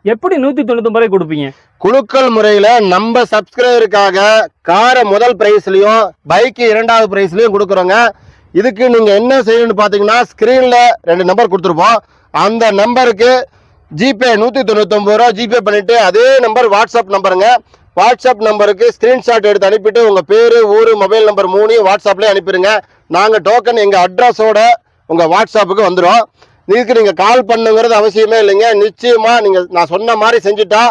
எப்படி 199 ரூபாய் கொடுப்பீங்க? குலுக்கல் முறையில நம்ம சப்ஸ்கிரைபருக்காக காரை முதல் பிரைஸ்லயும் பைக்கு 2வது பிரைஸ்லயும் கொடுக்குறோங்க. இதுக்கு நீங்க என்ன செய்யணும்னு பாத்தீங்கன்னா ஸ்கிரீன்ல 2 நம்பர் கொடுத்துருப்போம். அந்த நம்பருக்கு ஜிபே 199 ரூபா ஜிபே பண்ணிட்டு அதே நம்பர் வாட்ஸ்அப் நம்பருங்க. வாட்ஸ்அப் நம்பருக்கு ஸ்கிரீன்ஷாட் எடுத்து அனுப்பிட்டு உங்க பேரு ஊரு மொபைல் நம்பர் 3 வாட்ஸ்அப்லேயே அனுப்பிடுங்க. நாங்க டோக்கன் எங்க அட்ரஸோட உங்க வாட்ஸ்அப்புக்கு வந்துடும். இதுக்கு நீங்க கால் பண்ணுங்கிறது அவசியமே இல்லைங்க. நிச்சயமா நீங்க நான் சொன்ன மாதிரி செஞ்சுட்டா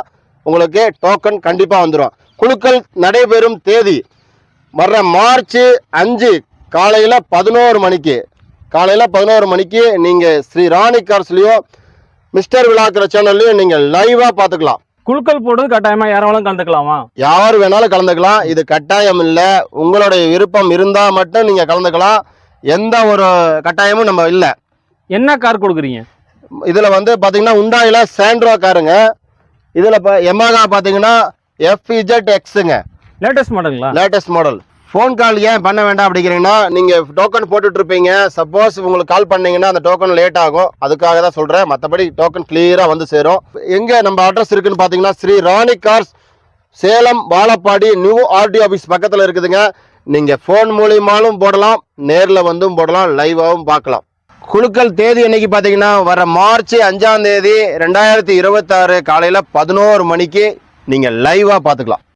உங்களுக்கு டோக்கன் கண்டிப்பா வந்துடும். குலுக்கல் நடைபெறும் தேதி வர்ற மார்ச் 5 காலையில 11 மணிக்கு நீங்க ஸ்ரீ ராணி கார்ஸ்லயும் மிஸ்டர் விழாக்கிற சேனல்லையும் நீங்க லைவா பாத்துக்கலாம். குலுக்கல் போடுறது கட்டாயமா யாராலும் கலந்துக்கலாமா? யார் வேணாலும் கலந்துக்கலாம். இது கட்டாயம் இல்லை. உங்களுடைய விருப்பம் இருந்தா மட்டும் நீங்க கலந்துக்கலாம். எந்த ஒரு கட்டாயமும் நம்ம இல்லை. என்ன கார் கொடுக்குறீங்க? இதுல வந்து பாத்தீங்கன்னா உண்டாயில சாண்ட்ரோ காருங்க. இதுல எமகா பாத்தீங்கன்னா FZX-ங்க. லேட்டஸ்ட் மாடலுங்களா? Latest model. ஃபோன் கால் ஏன் பண்ண வேண்டாம் அப்படிங்கிறீங்கன்னா நீங்க டோக்கன் போட்டுட்டு இருப்பீங்க. சப்போஸ் உங்களுக்கு கால் பண்ணீங்கன்னா அந்த டோக்கன் லேட் ஆகும். அதுக்காக தான் சொல்றேன். மற்றபடி டோக்கன் கிளியரா வந்து சேரும். எங்க நம்ம அட்ரஸ் இருக்குன்னு பாத்தீங்கன்னா Sri Rani cars, Salem Vazhapadi, new RD office பக்கத்துல இருக்குதுங்க. நீங்க ஃபோன் மூலியமாலும் போடலாம், நேர்ல வந்தும் போடலாம், லைவாவும் பார்க்கலாம். குலுக்கல் தேதி என்னைக்கு பாத்தீங்கன்னா வர மார்ச் 5 2026 காலையில 11 மணிக்கு நீங்க லைவா பாத்துக்கலாம்.